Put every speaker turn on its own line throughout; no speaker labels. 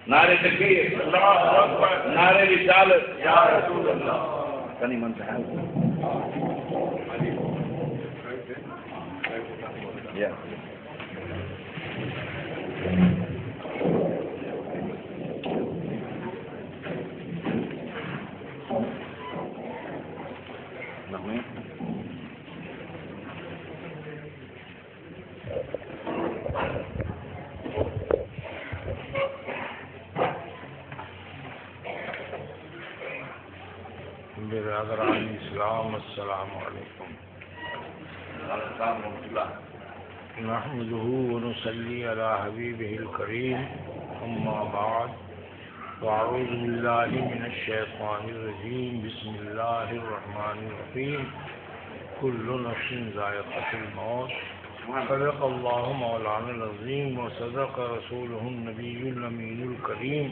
نعرے تکبیر، نعرے رسالت، یا رسول اللہ. کنی منتہا یا
برادران اسلام السلام علیکم. نحمده ونصلي على حبيبه الكريم اما بعد فاعوذ بالله من الشيطان الرجيم بسم الله الرحمن الرحيم كل نفس ذائقة الموت صدق الله مولانا العظيم وصدق رسوله النبي الأمين الكريم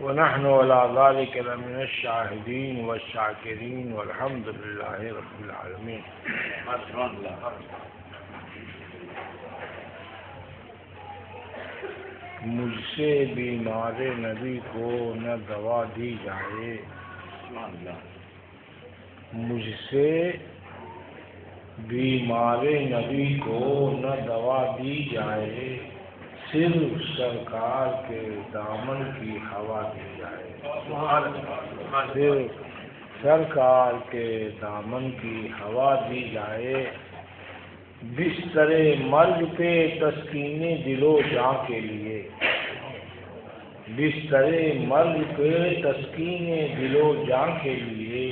ونحن على ذلك لمن الشاهدين والشاكرين والحمد لله رب العالمين. مجھ سے بیمار نبی کو نہ دوا دی جائے، مجھ سے بیمار نبی کو نہ دوا دی جائے، صرف سرکار کے دامن کی ہوا دی جائے، صرف سرکار کے دامن کی ہوا دی جائے. بستر مرگ پہ تسکین دل و جاں کے لیے، بستر مرگ پہ تسکین دل و جاں کے لیے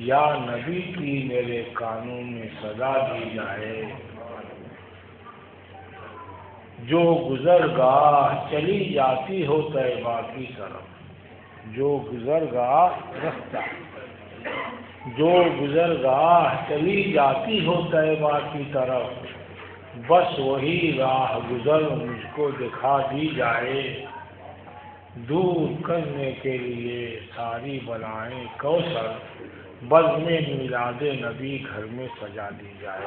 یا نبی کی میرے کانوں میں صدا دی جائے. جو گزرگاہ چلی جاتی ہو طیبہ کی طرف، جو گزرگاہ رستہ، جو گزرگاہ چلی جاتی ہو طیبہ کی طرف، بس وہی راہ گزر مجھ کو دکھا دی جائے. دور کرنے کے لیے ساری بلائیں کوثر، بزم میلاد نبی گھر میں سجا دی جائے.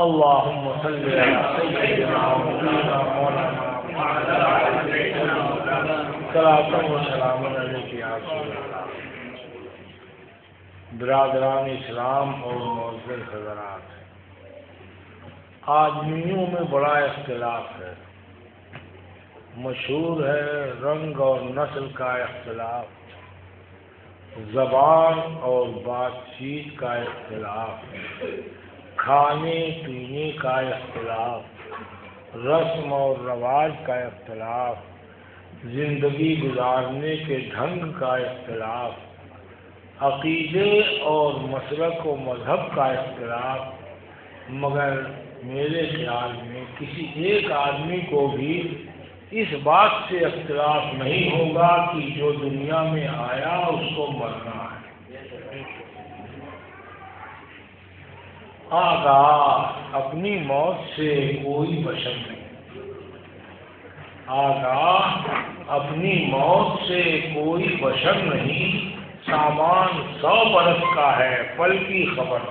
اللہم صلی علی سیدنا مولانا صلاۃ و سلام علیک یا رسول اللہ. برادران اسلام اور معزز حضرات، آدمیوں میں بڑا اختلاف ہے. مشہور ہے رنگ اور نسل کا اختلاف، زبان اور بات چیت کا اختلاف، کھانے پینے کا اختلاف، رسم اور رواج کا اختلاف، زندگی گزارنے کے ڈھنگ کا اختلاف، عقیدے اور مسلک و مذہب کا اختلاف. مگر میرے خیال میں کسی ایک آدمی کو بھی اس بات سے اختلاف نہیں ہوگا کہ جو دنیا میں آیا اس کو مرنا ہے. آگاہ اپنی موت سے کوئی بشر نہیں، آگاہ اپنی موت سے کوئی بشر نہیں. سامان 100 برس کا ہے، پل کی خبر.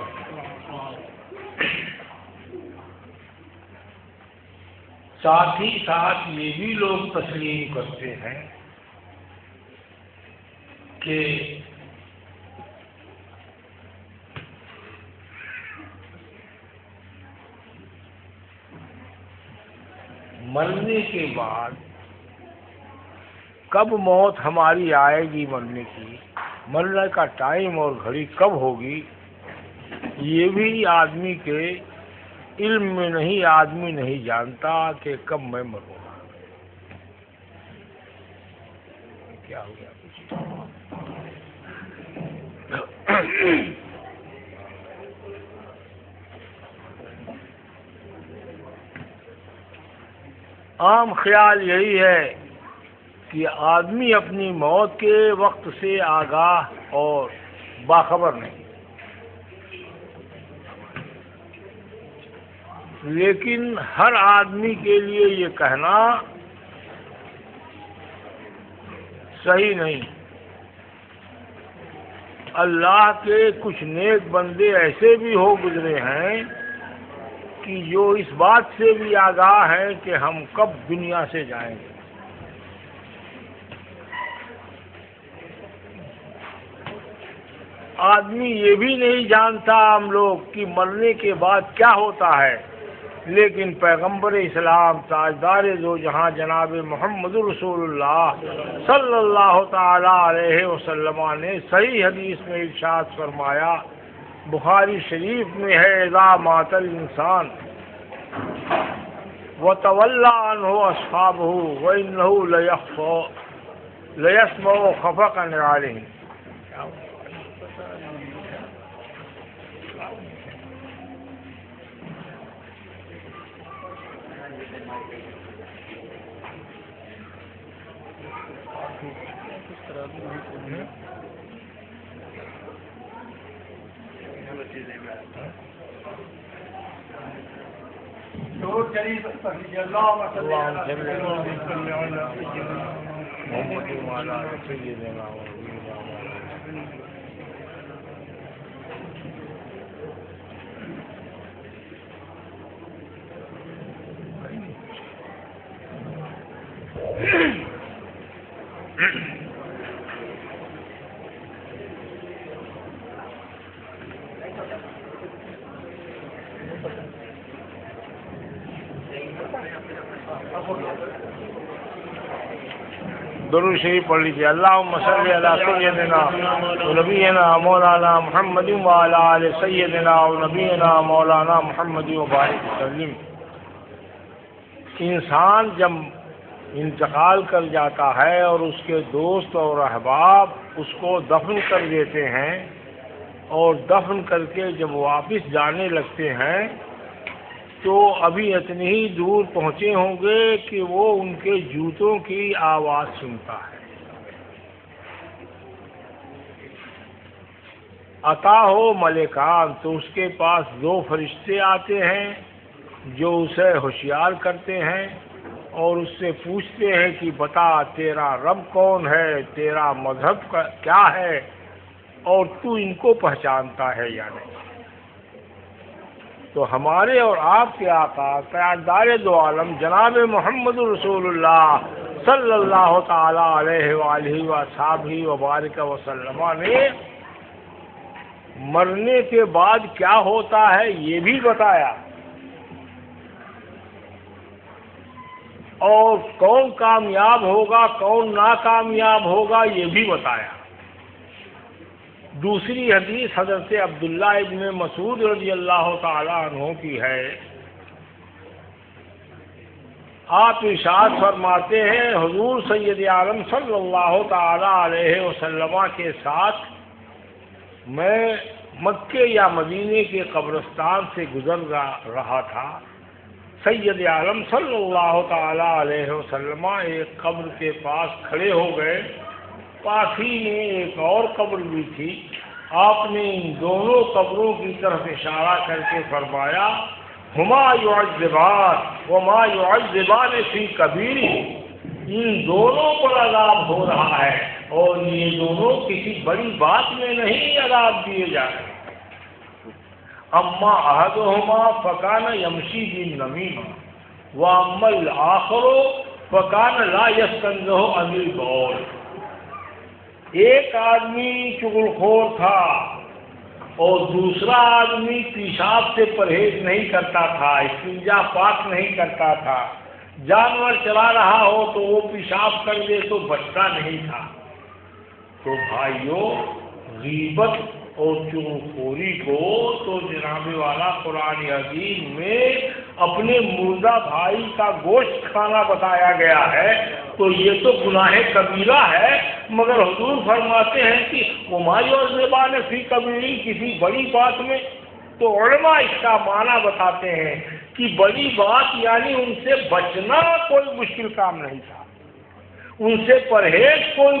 ساتھ ہی ساتھ یہ بھی لوگ تسلیم کرتے ہیں کہ مرنے کے بعد کب موت ہماری آئے گی، مرنے کی، مرنے کا ٹائم اور گھڑی کب ہوگی، یہ بھی آدمی کے علم میں نہیں. آدمی نہیں جانتا کہ کب میں مروں گا. کیا ہو گیا کچھ عام خیال یہی ہے کہ آدمی اپنی موت کے وقت سے آگاہ اور باخبر نہیں. لیکن ہر آدمی کے لیے یہ کہنا صحیح نہیں. اللہ کے کچھ نیک بندے ایسے بھی ہو گزرے ہیں کہ جو اس بات سے بھی آگاہ ہے کہ ہم کب دنیا سے جائیں گے۔ آدمی یہ بھی نہیں جانتا ہم لوگ کہ مرنے کے بعد کیا ہوتا ہے، لیکن پیغمبر اسلام تاجدار دو جہاں جناب محمد رسول اللہ صلی اللہ تعالی علیہ وسلم نے صحیح حدیث میں ارشاد فرمایا، بخاری شریف میں ہے، اذا مات الانسان وتولى عنه اصحابه وانه ليسمع خفق نعالهم۔ درود شریف پڑھ لیجیے۔ اللہم صلی علی سیدنا و نبینا مولانا محمد و علی آل سیدنا و نبینا مولانا محمد و بارک وسلم۔ انسان جب انتقال کر جاتا ہے اور اس کے دوست اور احباب اس کو دفن کر دیتے ہیں، اور دفن کر کے جب واپس جانے لگتے ہیں تو ابھی اتنی ہی دور پہنچے ہوں گے کہ وہ ان کے جوتوں کی آواز سنتا ہے۔ عطا ہو ملکان، تو اس کے پاس دو فرشتے آتے ہیں جو اسے ہوشیار کرتے ہیں اور اس سے پوچھتے ہیں کہ بتا تیرا رب کون ہے، تیرا مذہب کیا ہے، اور تو ان کو پہچانتا ہے یا نہیں۔ تو ہمارے اور آپ کے آقا تاجدار دو عالم جناب محمد رسول اللہ صلی اللہ تعالی علیہ وآلہ وصحبہ وبارک وسلم نے مرنے کے بعد کیا ہوتا ہے یہ بھی بتایا، اور کون کامیاب ہوگا کون ناکامیاب ہوگا یہ بھی بتایا۔ دوسری حدیث حضرت عبداللہ ابن مسعود رضی اللہ تعالی عنہ کی ہے، آپ ارشاد فرماتے ہیں حضور سید عالم صلی اللہ تعالی علیہ وسلم کے ساتھ میں مکے یا مدینے کے قبرستان سے گزر رہا تھا، سید عالم صلی اللہ تعالی علیہ وسلم ایک قبر کے پاس کھڑے ہو گئے، پاس ہی میں ایک اور قبر بھی تھی، آپ نے ان دونوں قبروں کی طرف اشارہ کر کے فرمایا ہما یعذبان وما یعذبان فی کبیر، ان دونوں پر عذاب ہو رہا ہے اور یہ دونوں کسی بڑی بات میں نہیں عذاب دیے جا رہے۔ اما احدہما فکان یمشی بالنمیمہ واما الآخر فکان لا یستنزہ عن البول۔ ایک آدمی چغل خور تھا اور دوسرا آدمی پیشاب سے پرہیز نہیں کرتا تھا، استنجا پاک نہیں کرتا تھا، جانور چلا رہا ہو تو وہ پیشاب کر دے تو بچتا نہیں تھا۔ تو بھائیوں، غیبت اور چغل خوری کو تو جناب والا قرآن عظیم میں اپنے مردہ بھائی کا گوشت کھانا بتایا گیا ہے، تو یہ تو گناہ کبیرہ ہے، مگر حضور فرماتے ہیں کہ ہماری اور زبان فی کبیری، کسی بڑی بات میں، تو علماء اس کا معنی بتاتے ہیں کہ بڑی بات یعنی ان سے بچنا کوئی مشکل کام نہیں تھا، ان سے پرہیز کوئی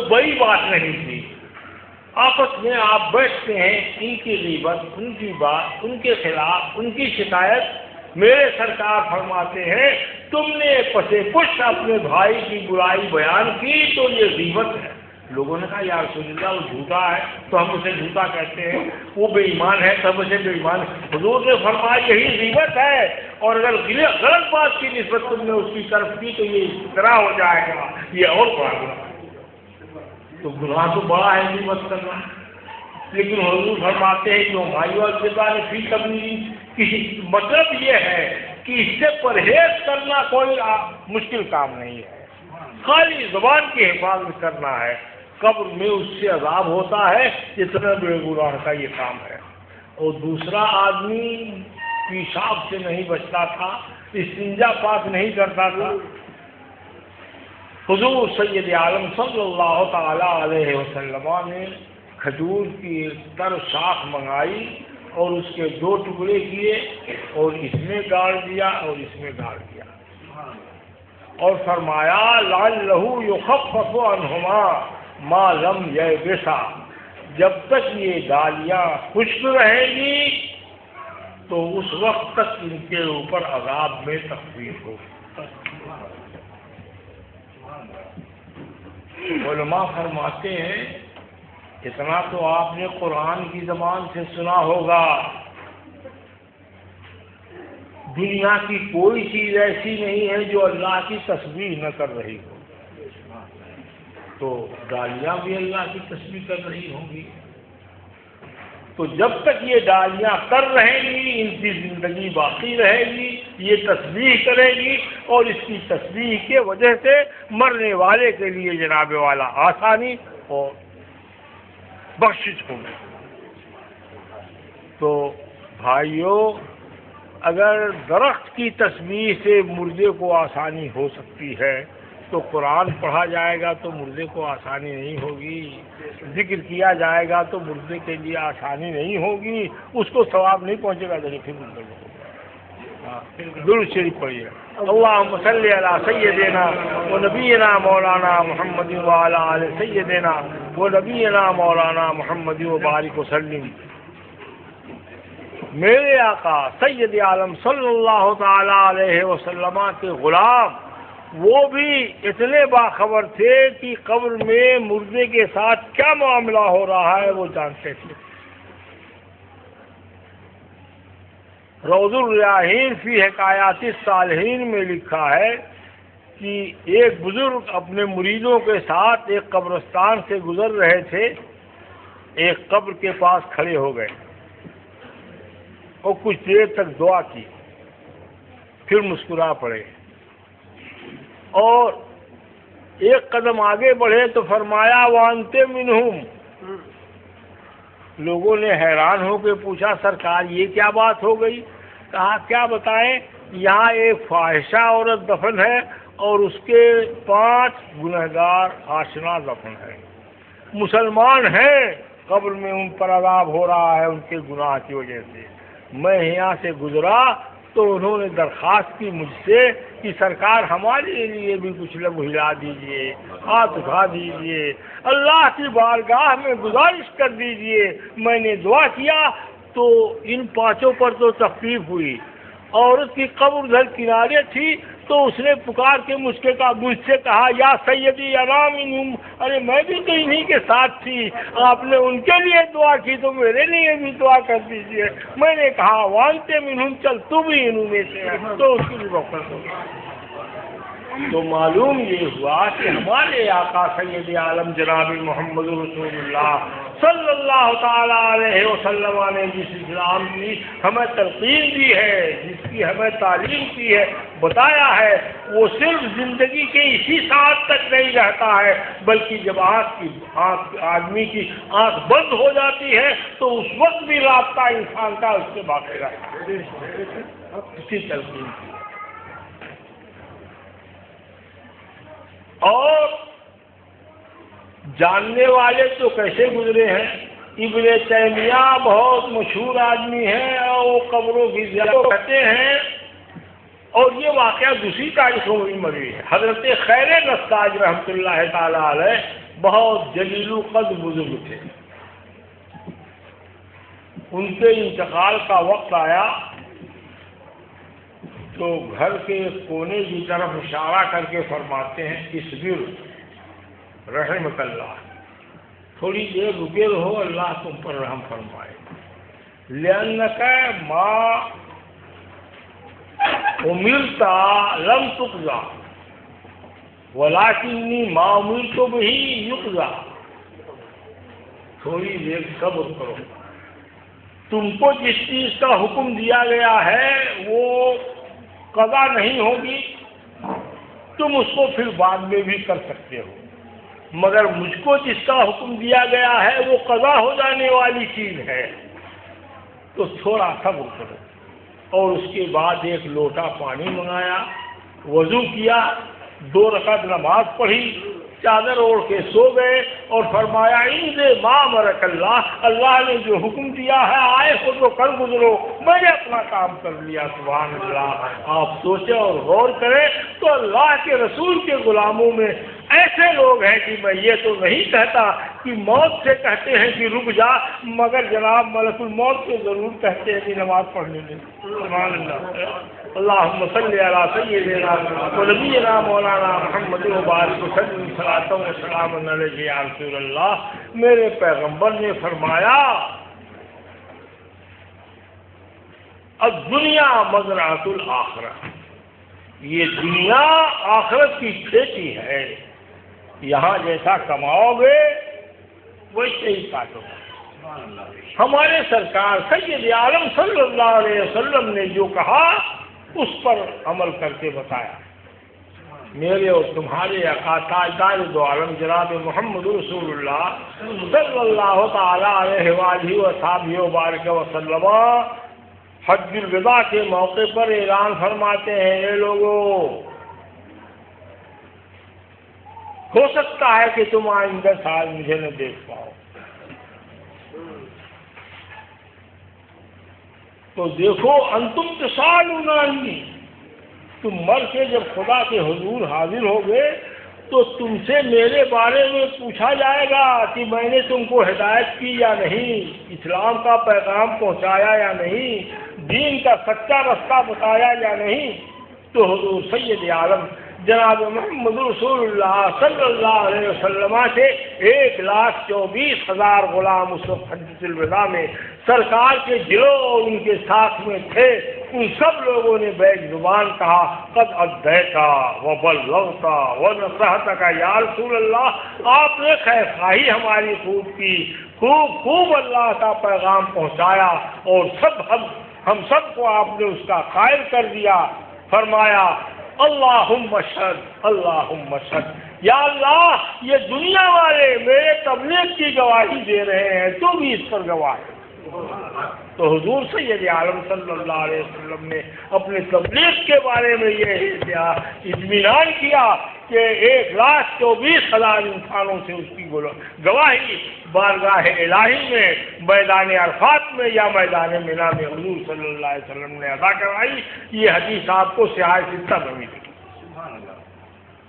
بڑی بات نہیں تھی۔ آپس میں آپ بیٹھتے ہیں، ان کی غیبت، ان کی بات، ان کے خلاف، ان کی شکایت، میرے سرکار فرماتے ہیں تم نے پسے پشت اپنے بھائی کی برائی بیان کی تو یہ غیبت ہے، لوگوں نے کہا یا رسول اللہ وہ جھوٹا ہے تو ہم اسے جھوٹا کہتے ہیں، وہ بے ایمان ہے تب اسے بے ایمان ہے۔ حضور نے فرمایا یہی غیبت ہے، اور اگر غلط بات کی نسبت تم نے اس کی طرف کی تو یہ افتراء ہو جائے گا، یہ اور بڑا گناہ ہے۔ تو گناہ تو بڑا ہے غیبت کرنا، لیکن حضور فرماتے ہیں کہ بھائیو نے فی سبیل کی مطلب یہ ہے کہ اس سے پرہیز کرنا کوئی مشکل کام نہیں ہے، خالی زبان کی حفاظت کرنا ہے، قبر میں اس سے عذاب ہوتا ہے جتنا بے گناہ کا یہ کام ہے۔ اور دوسرا آدمی پیشاب سے نہیں بچتا تھا، استنجا پاک نہیں کرتا تھا، حضور سید عالم صلی اللہ تعالی علیہ وسلم نے کھجور کی تر شاخ منگائی اور اس کے 2 ٹکڑے کیے اور اس میں گاڑ دیا اور اس میں گاڑ دیا، اور فرمایا لعلہ یخفف عنہما ما لم یبسا، جب تک یہ ڈالیاں خشک رہیں گی تو اس وقت تک ان کے اوپر عذاب میں تخفیف ہو۔ علماء فرماتے ہیں اتنا تو آپ نے قرآن کی زبان سے سنا ہوگا، دنیا کی کوئی چیز ایسی نہیں ہے جو اللہ کی تسبیح نہ کر رہی ہو، تو ڈالیاں بھی اللہ کی تسبیح کر رہی ہوں گی۔ تو جب تک یہ ڈالیاں کر رہیں گی ان کی زندگی باقی رہے گی، یہ تسبیح کرے گی، اور اس کی تسبیح کے وجہ سے مرنے والے کے لیے جناب والا آسانی اور بخشش ہوگی۔ تو بھائیوں، اگر درخت کی تسبیح سے مردے کو آسانی ہو سکتی ہے تو قرآن پڑھا جائے گا تو مردے کو آسانی نہیں ہوگی، ذکر کیا جائے گا تو مردے کے لیے آسانی نہیں ہوگی، اس کو ثواب نہیں پہنچے گا۔ پھر درود شریف پڑھیے، اللہم صلی علی سیدنا و نبینا مولانا محمد وعلی آل سیدنا و نبینا مولانا محمد و بارک وسلم۔ میرے آقا سید عالم صلی اللہ تعالی علیہ وسلم کے غلام وہ بھی اتنے باخبر تھے کہ قبر میں مردے کے ساتھ کیا معاملہ ہو رہا ہے وہ جانتے تھے۔ روض الریاحین فی حکایات الصالحین میں لکھا ہے کہ ایک بزرگ اپنے مریدوں کے ساتھ ایک قبرستان سے گزر رہے تھے، ایک قبر کے پاس کھڑے ہو گئے اور کچھ دیر تک دعا کی، پھر مسکرا پڑے اور ایک قدم آگے بڑھے تو فرمایا وانت منہم۔ لوگوں نے حیران ہو کے پوچھا سرکار یہ کیا بات ہو گئی؟ کہا کیا بتائیں، یہاں ایک فاحشہ عورت دفن ہے اور اس کے 5 گنہگار آشنا دفن ہے، مسلمان ہیں، قبر میں ان پر عذاب ہو رہا ہے ان کے گناہ کی وجہ سے۔ میں یہاں سے گزرا تو انہوں نے درخواست کی مجھ سے کہ سرکار ہمارے لیے بھی کچھ لب ہلا دیجئے، ہاتھ اٹھا دیجئے، اللہ کی بارگاہ میں گزارش کر دیجئے۔ میں نے دعا کیا تو ان 5 پر تو تخفیف ہوئی۔ عورت کی قبر ادھر کنارے تھی تو اس نے پکار کے مجھ سے کہا یا سیدی انام انہم، ارے میں بھی تو انہی کے ساتھ تھی، آپ نے ان کے لیے دعا کی تو میرے لیے بھی دعا کر دیجئے۔ میں نے کہا وانتے منہم، چل تو بھی انہوں میں سے ہے، تو اس کی بھی بخشش ہوگی۔ تو معلوم یہ ہوا کہ ہمارے آقا سید عالم جناب محمد رسول اللہ صلی اللہ تعالی علیہ وسلم نے جس اسلام کی ہمیں تلقین دی ہے، جس کی ہمیں تعلیم کی ہے، بتایا ہے، وہ صرف زندگی کے اسی ساتھ تک نہیں رہتا ہے، بلکہ جب آدمی کی آنکھ بند ہو جاتی ہے تو اس وقت بھی رابطہ انسان کا اس سے باقی رہتا ہے، اسی تلقین کی۔ اور جاننے والے تو کیسے گزرے ہیں، ابن تیمیہ بہت مشہور آدمی ہیں اور وہ قبروں کی زیارت کرتے ہیں، اور یہ واقعہ دوسری تاریخوں میں مروی ہے۔ حضرت خیر نساج رحمۃ اللہ تعالی علیہ بہت جلیل القدر بزرگ تھے، ان کے انتقال کا وقت آیا تو گھر کے کونے کی طرف اشارہ کر کے فرماتے ہیں اصبر رحمک اللہ، تھوڑی دیر رکے رہو، اللہ تم پر رحم فرمائے۔ لأنک ما امرت لم تقضى ولکنی ما امرت بہ یقضى۔ تھوڑی دیر صبر کرو، تم کو جس چیز کا حکم دیا گیا ہے وہ قضا نہیں ہوگی، تم اس کو پھر بعد میں بھی کر سکتے ہو، مگر مجھ کو جس کا حکم دیا گیا ہے وہ قضا ہو جانے والی چیز ہے، تو تھوڑا صبر کرو۔ اور اس کے بعد ایک لوٹا پانی منگایا، وضو کیا، 2 رکعت نماز پڑھی، چادر اوڑھ کے سو گئے اور فرمایا انزے ما امرک اللہ، اللہ نے جو حکم دیا ہے آئے خود کو کر گزرو، میں نے اپنا کام کر لیا۔ سبحان اللہ۔ آپ سوچیں اور غور کریں تو اللہ کے رسول کے غلاموں میں ایسے لوگ ہیں کہ میں یہ تو نہیں کہتا کہ موت سے کہتے ہیں کہ رک جا، مگر جناب ملک الموت سے ضرور کہتے ہیں کہ نماز پڑھنے میں۔ سبحان اللہ۔ اللہم صلی علی سیدنا و نبینا مولانا محمد وبارک وسلم صلاۃ و سلام علیہ یا رسول اللہ۔ میرے پیغمبر نے فرمایا الدنیا مزرعۃ الآخرہ، یہ دنیا آخرت کی کھیتی ہے، یہاں جیسا کماؤ گے ویسے ہی کاٹو گے۔ ہمارے سرکار سید عالم صلی اللہ علیہ وسلم نے جو کہا اس پر عمل کر کے بتایا۔ میرے اور تمہارے آقا تاجدار دو عالم جناب محمد رسول اللہ صلی اللہ تعالی علیہ وآلہ وصحبہ وبارک وسلم حج الوداع کے موقع پر اعلان فرماتے ہیں، اے لوگوں، ہو سکتا ہے کہ تم آئندہ سال مجھے نہ دیکھ پاؤ، تو دیکھو انتم تسالون عنی، تم مر کے جب خدا کے حضور حاضر ہوگے تو تم سے میرے بارے میں پوچھا جائے گا کہ میں نے تم کو ہدایت کی یا نہیں، اسلام کا پیغام پہنچایا یا نہیں، دین کا سچا رستہ بتایا یا نہیں۔ تو حضور سید عالم جناب محمد رسول اللہ صلی اللہ علیہ وسلم سے 1,24,000 غلام اس وقت حجۃ الوداع میں سرکار کے دلوں اور ان کے ساتھ میں تھے، ان سب لوگوں نے بیک زبان کہا قد ادیتا وبلغت ونصحت یا رسول اللہ، آپ نے خیر خواہی ہماری خوب کی، خوب اللہ کا پیغام پہنچایا اور ہم سب کو آپ نے اس کا قائل کر دیا۔ فرمایا اللہم اشہد، اللہم اشہد، یا اللہ یہ دنیا والے میرے تبلیغ کی گواہی دے رہے ہیں، تو بھی اس پر گواہ ہے۔ تو حضور سید عالم صلی اللہ علیہ وسلم نے اپنے تبلیغ کے بارے میں یہ اطمینان کیا کہ 1,24,000 انسانوں سے اس کی گواہی بارگاہ الہی میں میدان عرفات میں یا میدان منی میں حضور صلی اللہ علیہ وسلم نے ادا کروائی۔ یہ حدیث آپ کو سیاہ ستہ میں ملی۔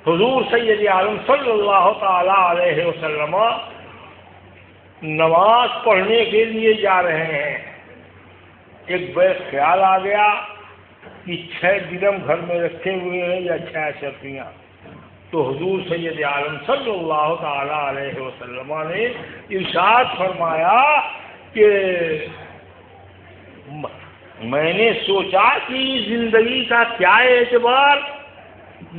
حضور سید عالم صلی اللہ تعالی علیہ وسلم نماز پڑھنے کے لیے جا رہے ہیں، ایک بیک خیال آ گیا کہ 6 درم گھر میں رکھے ہوئے ہیں یا 6 اشرفیاں، تو حضور سید عالم صلی اللہ تعالی علیہ وسلم نے ارشاد فرمایا کہ میں نے سوچا کہ زندگی کا کیا اعتبار،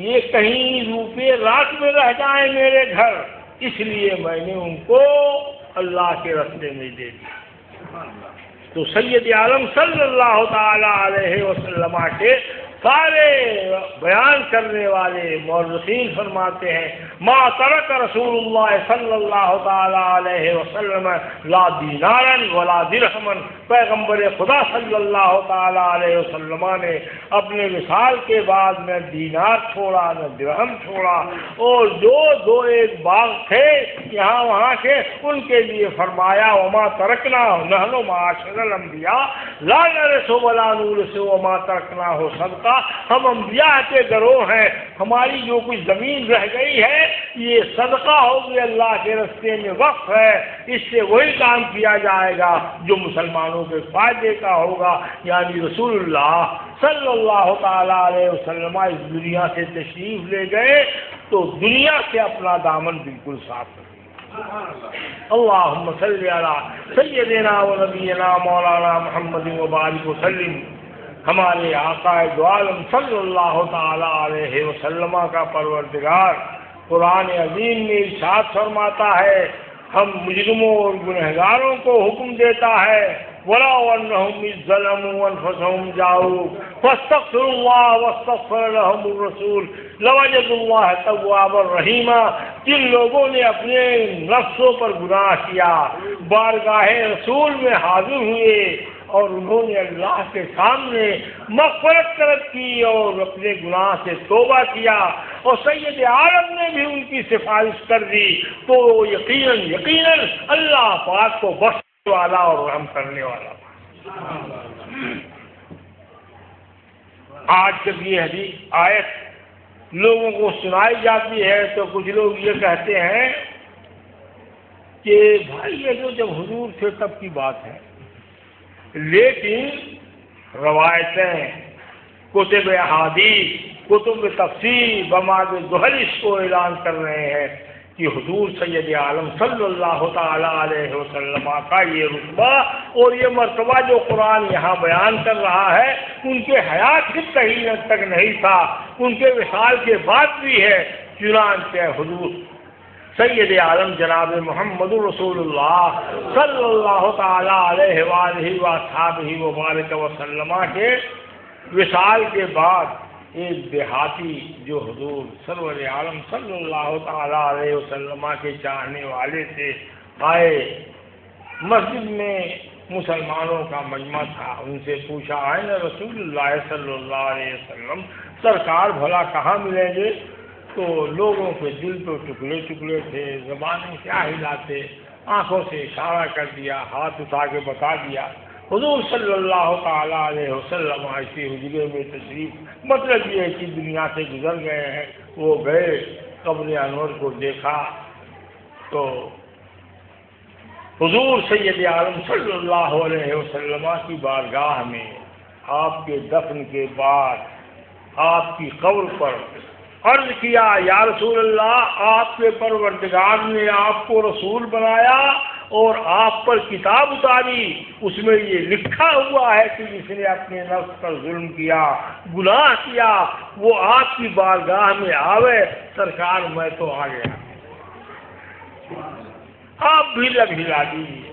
یہ کہیں روپے رات میں رہ جائیں میرے گھر، اس لیے میں نے ان کو اللہ کے راستے میں دے دیا۔ تو سید عالم صلی اللہ تعالی علیہ وسلم کے سارے بیان کرنے والے مورخین فرماتے ہیں ما ترک رسول اللہ صلی اللہ تعالی علیہ وسلم لا دینارا ولا درہما، پیغمبر خدا صلی اللہ تعالی علیہ وسلم نے اپنے وصال کے بعد نہ دینار چھوڑا نہ درہم چھوڑا، اور جو 2-1 باغ تھے یہاں وہاں کے ان کے لیے فرمایا وما ترکنا نحن معاشر الانبیاء لا نرث ولا نورث وما ترکنا ہو صدقہ، ہم انبیاء کے گروہ ہیں، ہماری جو کچھ زمین رہ گئی ہے یہ صدقہ ہوگی، اللہ کے راستے میں وقف ہے، اس سے وہی کام کیا جائے گا جو مسلمانوں کے فائدے کا ہوگا۔ یعنی رسول اللہ صلی اللہ تعالی علیہ وسلم اس دنیا سے تشریف لے گئے تو دنیا سے اپنا دامن بالکل صاف کر دیا۔ اللہم صلی علی سیدنا و نبینا مولانا محمد وبارک وسلم. ہمارے آقا دو عالم صلی اللہ تعالی علیہ وسلم کا پروردگار قرآن عظیم میں ارشاد فرماتا ہے، ہم مجرموں اور گنہگاروں کو حکم دیتا ہے وَلَوْ أَنَّهُمْ إِذ ظَّلَمُوا أَنفُسَهُمْ جَاءُوكَ فَاسْتَغْفِرُوا اللَّهَ وَاسْتَغْفَرَ لَهُمُ الرَّسُولُ لَوَجَدُوا اللَّهَ تَوَّابًا رَحِيمًا. جن لوگوں نے اپنے نفسوں پر گناہ کیا، بارگاہ رسول میں حاضر ہوئے اور انہوں نے اللہ کے سامنے مغفرت طلب کی اور اپنے گناہ سے توبہ کیا اور سید عالم نے بھی ان کی سفارش کر دی، تو یقیناً اللہ پاک کو بخشنے والا اور رحم کرنے والا. آج جب یہ حدیث آیت لوگوں کو سنائی جاتی ہے تو کچھ لوگ یہ کہتے ہیں کہ بھائی یہ جو جب حضور تھے تب کی بات ہے، لیکن روایتیں، کتب احادیث، کتب تفسیر بماد ظہر اس کو اعلان کر رہے ہیں کہ حضور سید عالم صلی اللہ تعالی علیہ وسلم کا یہ رتبہ اور یہ مرتبہ جو قرآن یہاں بیان کر رہا ہے ان کے حیات کی کہیں تک نہیں تھا، ان کے وصال کے بعد بھی ہے. چنانچہ حضور سید عالم جناب محمد رسول اللہ صلی اللہ تعالی علیہ وآلہ وصحبہ وبارک وسلم کے وصال کے بعد ایک دیہاتی جو حضور سرور عالم صلی اللہ تعالی علیہ وسلم کے چاہنے والے تھے آئے. مسجد میں مسلمانوں کا مجمع تھا، ان سے پوچھا آئے نا رسول اللہ صلی اللہ علیہ وسلم، سرکار بھلا کہاں ملیں گے؟ تو لوگوں کے دل تو ٹکڑے ٹکڑے تھے، زبانیں کیا ہلاتے، آنکھوں سے اشارہ کر دیا، ہاتھ اٹھا کے بتا دیا. حضور صلی اللہ تعالی علیہ وسلم ایسی حجرے میں تشریف، مطلب یہ ہے کہ دنیا سے گزر گئے ہیں. وہ گئے، قبر انور کو دیکھا تو حضور سید عالم صلی اللہ علیہ وسلم کی بارگاہ میں آپ کے دفن کے بعد آپ کی قبر پر عرض کیا، یا رسول اللہ، آپ کے پروردگار نے آپ کو رسول بنایا اور آپ پر کتاب اتاری، اس میں یہ لکھا ہوا ہے کہ جس نے اپنے نفس پر ظلم کیا، گناہ کیا، وہ آپ کی بارگاہ میں آوے. سرکار میں تو آ گیا، آپ بھی لگ ہلا دیجیے،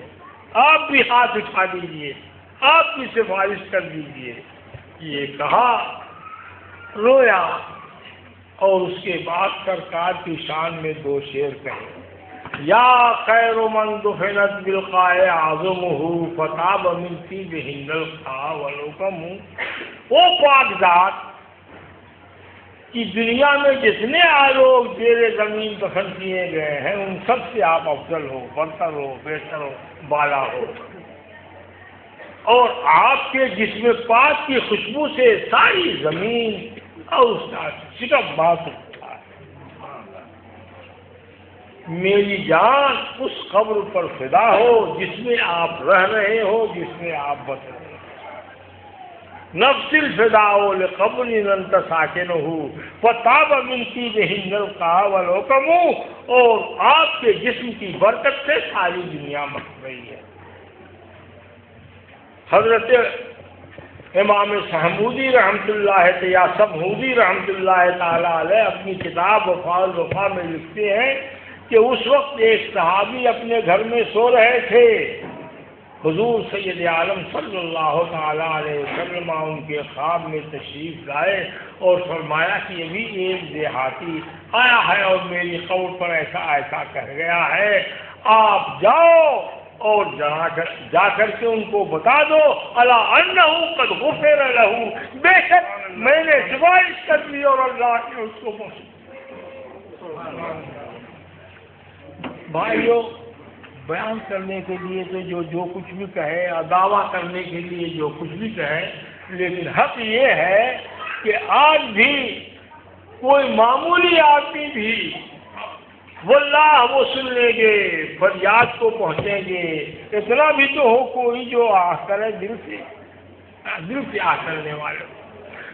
آپ بھی ہاتھ اٹھا دیجیے، آپ بھی سفارش کر دیجیے. یہ کہا، رویا اور اس کے بعد سرکار کی شان میں دو شعر کہے. یا خیر من دفنت بالقاء اعظمہ فطاب من طیبہن القاء والحکم. وہ پاک ذات کی دنیا میں جتنے لوگ زیر زمین دفن کیے گئے ہیں ان سب سے آپ افضل ہو، برتر ہو، بہتر ہو، بالا ہو، اور آپ کے جسم پاک کی خوشبو سے ساری زمین اور اس کا شکم بات اٹھتا ہے. میری جان اس قبر پر فدا ہو جس میں آپ رہ رہے ہو، جس میں آپ بس رہے ہو. نفس الفداء لقبر انت ساکنہ فطاب من طیبہن القاء والحکم. اور آپ کے جسم کی برکت سے ساری دنیا مہک رہی ہے. حضرت امام سہمودی رحمۃ اللہ یا سبہودی رحمۃ اللہ تعالی علیہ اپنی کتاب وفاء الوفا میں لکھتے ہیں کہ اس وقت ایک صحابی اپنے گھر میں سو رہے تھے. حضور سید عالم صلی اللہ تعالی علیہ وسلم ان کے خواب میں تشریف لائے اور فرمایا کہ ابھی ایک دیہاتی آیا ہے اور میری قبر پر ایسا ایسا کہہ گیا ہے، آپ جاؤ اور جا کر کے ان کو بتا دو الا انہ قد غفر لہ، بے شک میں نے سفارش کر دی اور اللہ نے اس کو بخش. بھائیو، بیان کرنے کے لیے تو جو کچھ بھی کہے، دعویٰ کرنے کے لیے جو کچھ بھی کہے، لیکن حق یہ ہے کہ آج بھی کوئی معمولی آدمی بھی واللہ وہ سن لیں گے، فریاد کو پہنچیں گے. اتنا بھی تو ہو کوئی جو آ کرے دل سے آ کرنے والے.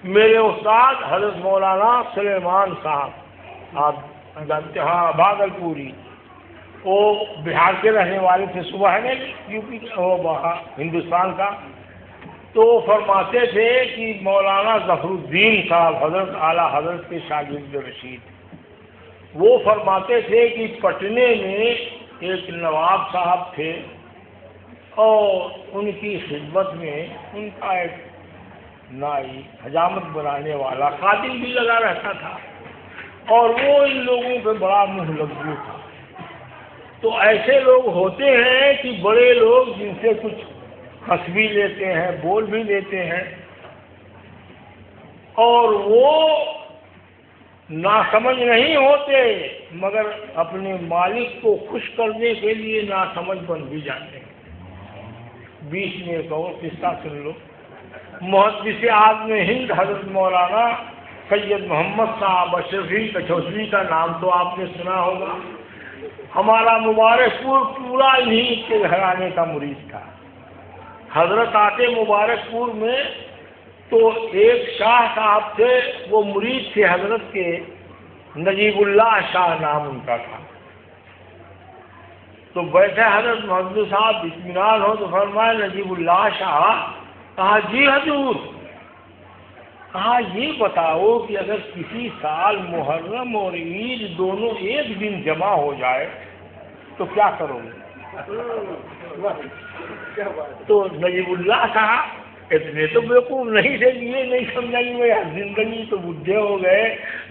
میرے استاد حضرت مولانا سلیمان صاحب، آپ جانتے، ہاں، بھاگل پوری، وہ بہار کے رہنے والے تھے، صبح ہے نا یوپی ہندوستان کا، تو فرماتے تھے کہ مولانا ظفر الدین صاحب حضرت اعلیٰ حضرت کے شاگرد رشید، وہ فرماتے تھے کہ پٹنے میں ایک نواب صاحب تھے اور ان کی خدمت میں ان کا ایک نائی حجامت بنانے والا خادم بھی لگا رہتا تھا، اور وہ ان لوگوں پہ بڑا منہ لگو تھا۔ تو ایسے لوگ ہوتے ہیں کہ بڑے لوگ جن سے کچھ ہنس بھی لیتے ہیں، بول بھی لیتے ہیں، اور وہ ناسمجھ نہیں ہوتے مگر اپنے مالک کو خوش کرنے کے لیے ناسمجھ بن بھی جاتے ہیں۔ بیچ میں ایک اور قصہ سن لو۔ محدث اعظم ہند حضرت مولانا سید محمد صاحب اشرفی کچھوسوی کا نام تو آپ نے سنا ہوگا۔ ہمارا مبارک پور پورا انہیں کے گھرانے کا مرید تھا۔ حضرت آتے مبارک پور میں تو ایک شاہ صاحب تھے، وہ مرید تھے حضرت کے، نجیب اللہ شاہ نام ان کا تھا۔ تو بیٹھے حضرت محمد صاحب اطمینان ہو تو فرمایا نجیب اللہ شاہ۔ کہا جی حضور۔ کہا یہ بتاؤ کہ اگر کسی سال محرم اور عید دونوں ایک دن جمع ہو جائے تو کیا کرو گے؟ تو نجیب اللہ کہا اتنے تو بیوقوف نہیں تھے، یہ نہیں سمجھا کہ وہ زندگی تو بڈھے ہو گئے،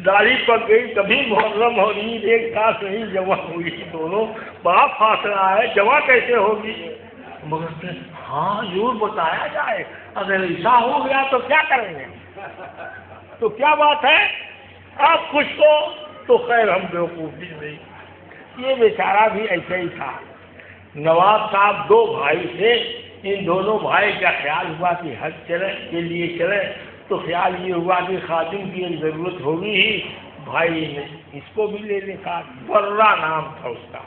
داڑھی پک گئی، کبھی محرم اور عید ایک ساتھ نہیں جمع ہوئی، دونوں بڑا فاصلہ ہے، جمع کیسے ہوگی؟ مگر ہاں ضرور بتایا جائے، اگر ایسا ہو گیا تو کیا کریں گے؟ تو کیا بات ہے، آپ خوش ہو تو خیر، ہم بیوقوف بھی نہیں۔ یہ بیچارہ بھی ایسے ہی تھا۔ نواب صاحب دو بھائی تھے، ان دونوں بھائی کا خیال ہوا کہ حج کے لیے چلے، تو خیال یہ ہوا کہ خادم کی ایک ضرورت ہوگی ہی، بھائی نے اس کو بھی لے لکھا، برہ نام تھا اس کا۔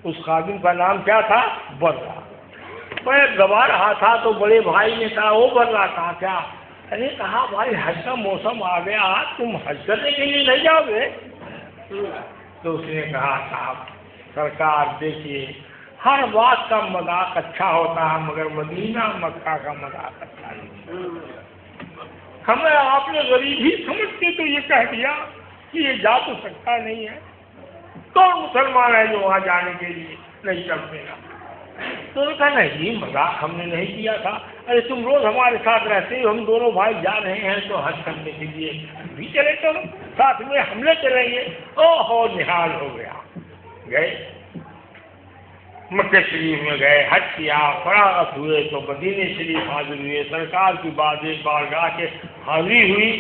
اس خادم کا نام کیا تھا؟ برہ۔ میں گوا رہا تھا تو بڑے بھائی نے کہا وہ برہ کہا کیا؟ میں نے کہا بھائی حج کا موسم آ گیا، تم حج کرنے کے لیے نہیں جاؤ گے؟ تو اس نے کہا صاحب سرکار دیکھیے، ہر بات کا مذاق اچھا ہوتا ہے مگر مدینہ مکہ کا مذاق اچھا نہیں۔ ہمیں آپ نے غریب ہی سمجھ کے تو یہ کہہ دیا کہ یہ جا تو سکتا نہیں ہے، کون مسلمان ہے جو وہاں جانے کے لیے نہیں چلتے گا؟ تو انہوں نے کہا نہیں، مذاق ہم نے نہیں کیا تھا، ارے تم روز ہمارے ساتھ رہتے ہو، ہم دونوں بھائی جا رہے ہیں تو حج کرنے کے لیے بھی چلے چلو، ساتھ میں ہم لے چلیں گے۔ اوہو نہال ہو گیا، گئے مکہ شریف میں گئے، حج کیا، فراغت ہوئے تو مدینہ شریف حاضر ہوئے، سرکار کی بارگاہ کے حاضری ہوئی۔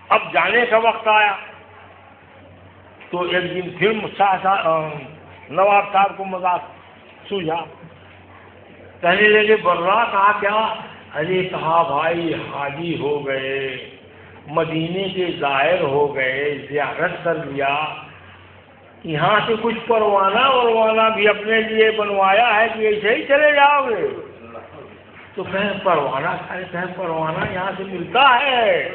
اب جانے کا وقت آیا تو ایک دن پھر نواب صاحب کو مذاق سوجھا، کہنے لگے برہ کہا کیا؟ ارے کہا بھائی حاجی ہو گئے، مدینے کے زائر ہو گئے، زیارت کر لیا، یہاں سے کچھ پروانہ بھی اپنے لیے بنوایا ہے کہ ایسے ہی چلے جاؤ گے؟ تو کہیں پروانہ یہاں سے ملتا ہے،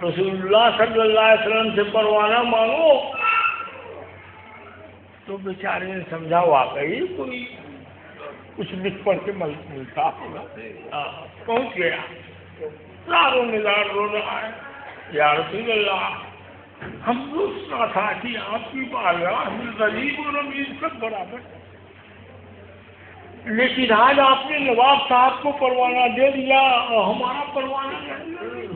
رسول اللہ صلی اللہ علیہ وسلم سے پروانہ مانگو۔ تو بیچارے نے سمجھا واقعی کوئی کچھ لکھ پڑھ کے ملتا ہوگا، پہنچ گیا، زاروں مزار رو رہا ہے، یا رسول اللہ ہم کو سنا تھا کہ آپ کی بارگاہ میں غریب اور امیر سب برابر، لیکن آج آپ نے نواب صاحب کو پروانہ دے دیا اور ہمارا پروانہ نہیں،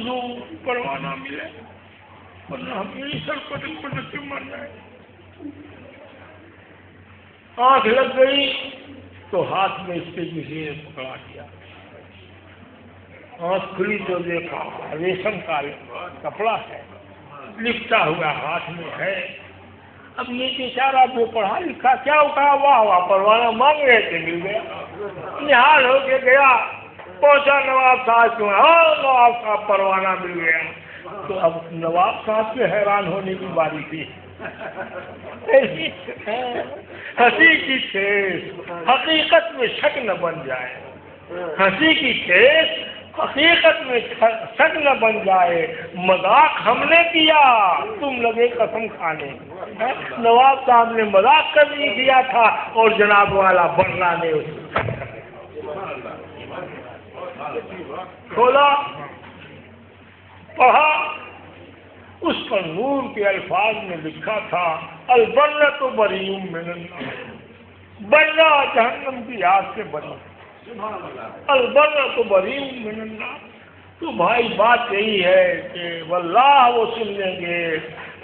جو پروانہ ملے ورنہ ہم یہی سر پٹک کے مر جائیں۔ آنکھ لگ گئی تو ہاتھ میں اس کے کسی نے پکڑا دیا، آنکھ کھلی تو دیکھا ریشم کا کپڑا ہے، لکھتا ہوا ہاتھ میں ہے۔ اب یہ بیچارہ جو پڑھا لکھا کیا کہا، واہ پروانہ مانگ رہے تھے، مل گیا، نہال ہو کے گیا، پہنچا نواب صاحب کو، نواب صاحب پروانہ مل گیا۔ تو اب نواب صاحب سے حیران ہونے کی باری تھی، ہنسی کی ٹھیس حقیقت میں شک نہ بن جائے، ہنسی کی ٹھیس حقیقت میں سچ نہ بن جائے، مذاق ہم نے کیا تم لگے قسم کھانے۔ نواب صاحب نے مذاق کر نہیں کیا تھا اور جناب والا برلا نے اس کھولا، پڑھا، اس پر نور کے الفاظ میں لکھا تھا البرۃ بریء من النار، برا جہنم کی آگ سے بری، البرۃ بریء من النار۔ تو بھائی بات یہی ہے کہ واللہ وہ سن لیں گے،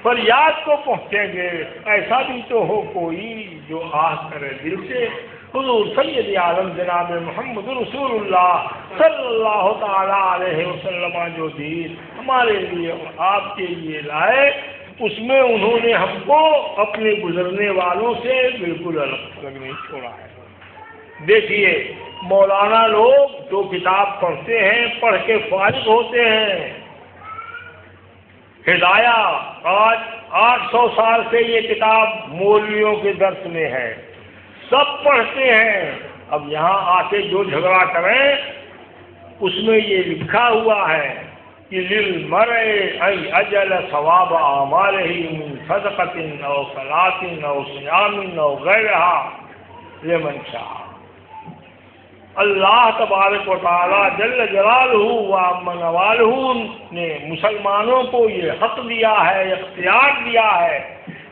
فریاد کو پہنچیں گے، ایسا بھی تو ہو کوئی جو آہ کرے دل سے۔ حضور سید عالم جناب محمد رسول اللہ صلی اللہ تعالیٰ علیہ وسلم جو دین ہمارے لیے اور آپ کے لیے لائے، اس میں انہوں نے ہم کو اپنے گزرنے والوں سے بالکل الگ نہیں چھوڑا ہے۔ دیکھیے مولانا لوگ جو کتاب پڑھتے ہیں، پڑھ کے فارغ ہوتے ہیں، ہدایہ آج 800 سال سے یہ کتاب مولویوں کے درس میں ہے، سب پڑھتے ہیں۔ اب یہاں آ کے جو جھگڑا کریں اس میں یہ لکھا ہوا ہے کہ للمرء ان اجل ثواب اعمالہ من صدقۃ او صلاۃ او صیام او غیرها لمن شاء۔ اللہ تبارک و تعالی جل جلالہ و عم نوالہ نے مسلمانوں کو یہ حق دیا ہے، اختیار دیا ہے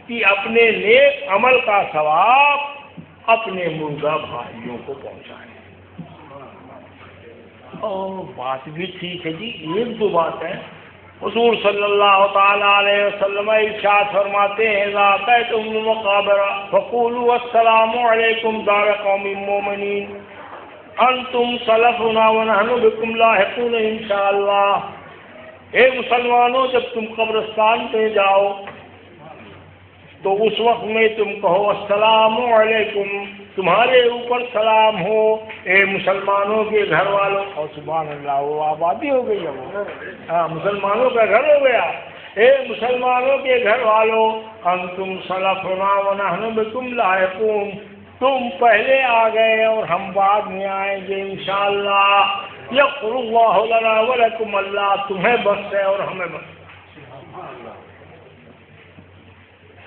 کہ اپنے نیک عمل کا ثواب اپنے مردہ بھائیوں کو پہنچائیں۔ اور بات بھی ٹھیک ہے جی، ایک دو بات ہے۔ حضور صلی اللہ تعالیٰ علیہ وسلم ارشاد فرماتے ہیں اذا اتیتم المقابر فقولوا السلام علیکم دار قوم مومنین انتم سلفنا ونحن بکم لاحقون انشاءاللہ۔ اے مسلمانوں، جب تم قبرستان پہ جاؤ تو اس وقت میں تم کہو السلام علیکم، تمہارے اوپر سلام ہو اے مسلمانوں کے گھر والوں۔ اور سبحان اللہ، وہ آبادی ہو گئی ہے، وہ ہاں مسلمانوں کا گھر ہو گیا۔ اے مسلمانوں کے گھر والوں، انتم سلفنا ونحن بکم لاحقون، تم پہلے آ گئے اور ہم بعد میں آئیں گے انشاءاللہ۔ یغفر اللہ لنا ولکم، اللہ تمہیں بخش ہے اور ہمیں بخش۔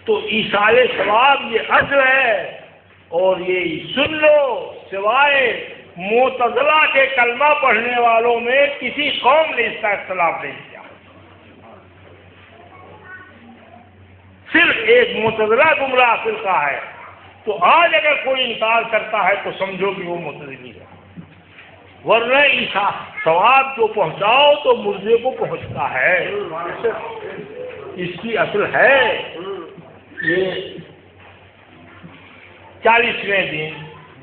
تو ایصال ثواب یہ اجر ہے، اور یہ سن لو سوائے معتزلہ کے کلمہ پڑھنے والوں میں کسی قوم نے اس کا اختلاف نہیں کیا، صرف ایک معتزلہ گمراہ فرقہ ہے۔ تو آج اگر کوئی انکار کرتا ہے تو سمجھو کہ وہ معتزلی ہے، ورنہ ایسا ثواب جو پہنچاؤ تو مردے کو پہنچتا ہے، اس کی اصل ہے۔ یہ 40ویں دن،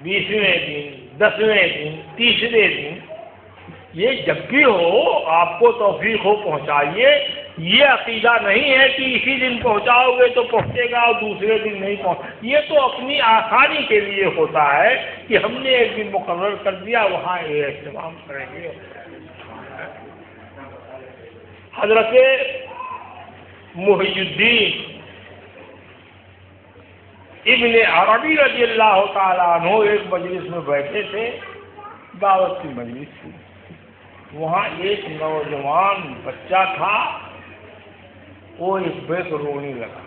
20ویں دن، 10ویں دن، 30ویں دن، یہ جب بھی ہو آپ کو توفیق ہو پہنچائیے۔ یہ عقیدہ نہیں ہے کہ اسی دن پہنچاؤ گے تو پہنچے گا اور دوسرے دن نہیں پہنچ، یہ تو اپنی آسانی کے لیے ہوتا ہے کہ ہم نے ایک دن مقرر کر دیا وہاں یہ اہتمام کریں گے۔ حضرت محی الدین ابن عربی رضی اللہ تعالیٰ عنہ ایک مجلس میں بیٹھے تھے، دعوت کی مجلس تھی، وہاں ایک نوجوان بچہ تھا، وہ ایک بیت رونے لگا۔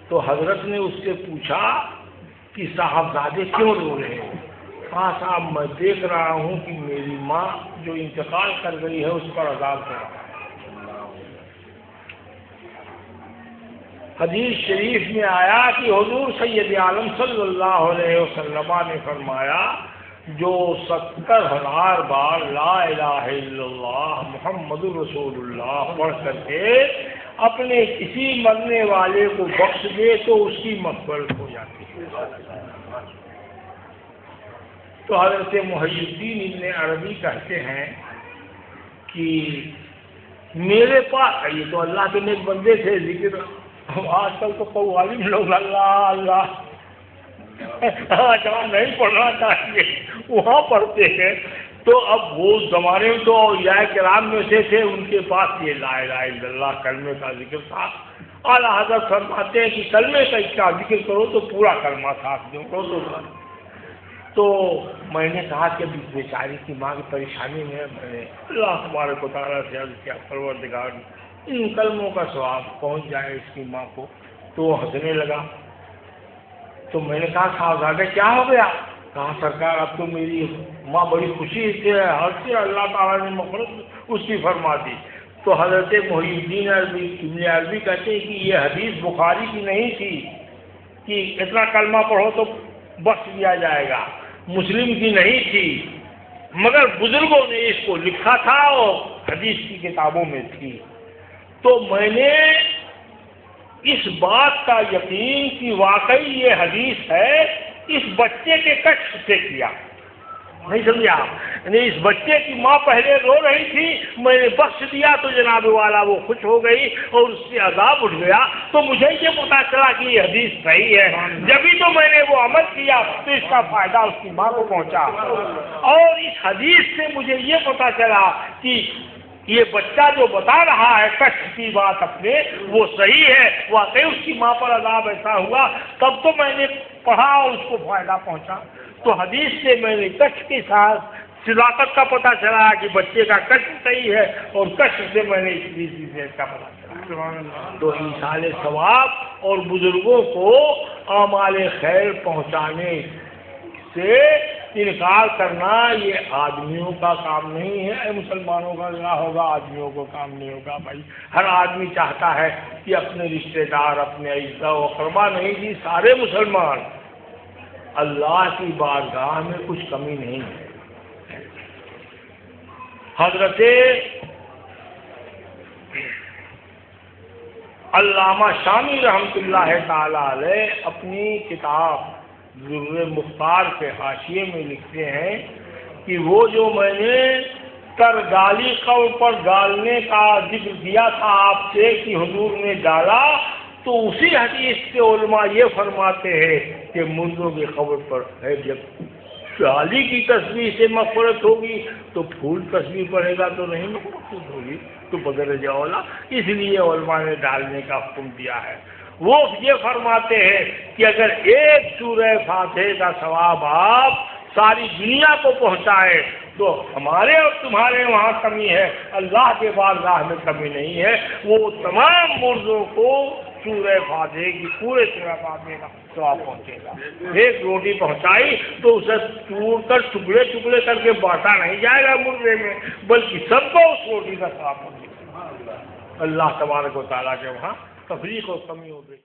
تو حضرت نے اس سے پوچھا کہ صاحبزادے کیوں رو رہے ہیں؟ ہاں صاحب میں دیکھ رہا ہوں کہ میری ماں جو انتقال کر گئی ہے اس پر عذاب ہو رہا ہے۔ حدیث شریف میں آیا کہ حضور سید عالم صلی اللہ علیہ وسلم نے فرمایا جو 70,000 بار لا الہ الا اللہ محمد رسول اللہ پڑھ کر کے اپنے کسی مرنے والے کو بخش دے تو اس کی مغفرت ہو جاتی ہے۔ تو حضرت محی الدین ابن عربی کہتے ہیں کہ میرے پاس، یہ تو اللہ کے نیک بندے تھے، ذکر آج کل تو قوالم لوگ اللہ اللہ جہاں نہیں پڑھنا چاہیے وہاں پڑھتے ہیں۔ تو اب وہ زمانے میں تو اولیاء کرام میں سے تھے، ان کے پاس یہ لا الہ الا اللہ کلمے کا ذکر تھا۔ اعلیٰ حضرت فرماتے ہیں کہ کلمے کا ذکر کرو تو پورا کلمہ ساتھ دو، تو میں نے کہا کہ ابھی بیچاری کی ماں کی پریشانی میں نے اللہ تبارک و تعالیٰ سے عرض کیا پروردگار ان کلموں کا ثواب پہنچ جائے اس کی ماں کو. تو وہ ہنسنے لگا. تو میں نے کہا صاحبزادہ کیا ہو گیا؟ کہا سرکار اب تو میری ماں بڑی خوشی سے ہر سے اللہ تعالیٰ نے مغفرت اس کی فرما دی. تو حضرت محی الدین عربی ابن عربی کہتے ہیں کہ یہ حدیث بخاری کی نہیں تھی کہ اتنا کلمہ پڑھو تو بخش دیا جائے گا، مسلم کی نہیں تھی، مگر بزرگوں نے اس کو لکھا تھا اور حدیث کی کتابوں میں تھی. تو میں نے اس بات کا یقین کہ واقعی یہ حدیث ہے اس بچے کے کشف سے کیا. نہیں سمجھا؟ یعنی اس بچے کی ماں پہلے رو رہی تھی، میں نے بخش دیا تو جناب والا وہ خوش ہو گئی اور اس سے عذاب اٹھ گیا. تو مجھے یہ پتا چلا کہ یہ حدیث صحیح ہے، جبھی تو میں نے وہ عمل کیا تو اس کا فائدہ اس کی ماں کو پہنچا. اور اس حدیث سے مجھے یہ پتا چلا کہ یہ بچہ جو بتا رہا ہے کشف کی بات اپنے وہ صحیح ہے، واقعی اس کی ماں پر عذاب ایسا ہوا. تب تو میں نے پڑھا اور اس کو فائدہ پہنچا. تو حدیث سے میں نے کشف کے ساتھ صداقت کا پتہ چلا کہ بچے کا کشف صحیح ہے، اور کشف سے میں نے اس لیے کا پتہ چلا. تو ایصال ثواب اور بزرگوں کو اعمال خیر پہنچانے سے انکار کرنا یہ آدمیوں کا کام نہیں ہے. مسلمانوں کا کیا ہوگا؟ آدمیوں کو کام نہیں ہوگا. بھائی ہر آدمی چاہتا ہے کہ اپنے رشتہ دار، اپنے اعزا و اقربا نہیں جی سارے مسلمان اللہ کی بارگاہ میں کچھ کمی نہیں ہے. حضرت علامہ شامی رحمۃ اللہ تعالی علیہ اپنی کتاب ضرور مختار کے حاشیے میں لکھتے ہیں کہ وہ جو میں نے ترگالی قول پر ڈالنے کا ذکر کیا تھا آپ سے کہ حضور نے ڈالا، تو اسی حدیث سے علماء یہ فرماتے ہیں کہ مردوں کی قبر پر ہے جب ڈالی کی تصویر سے مغفرت ہوگی تو پھول تصویر پڑے گا تو نہیں مغفرت ہوگی، تو بدرجہ اولا اس لیے علماء نے ڈالنے کا حکم دیا ہے. وہ یہ فرماتے ہیں کہ اگر ایک سورہ فاتحہ کا ثواب آپ ساری دنیا کو پہنچائے تو ہمارے اور تمہارے وہاں کمی ہے، اللہ کے بارگاہ میں کمی نہیں ہے. وہ تمام مردوں کو سورہ فاتحہ کی پورے سورہ فاتحہ کا ثواب پہنچے گا. ایک روٹی پہنچائی تو اسے توڑ کر ٹکڑے ٹکڑے کر کے بانٹا نہیں جائے گا مردے میں، بلکہ سب کو اس روٹی کا ثواب پہنچے گا. اللہ تبارک و تعالیٰ کے وہاں تفریق اور کمی ہو گئی.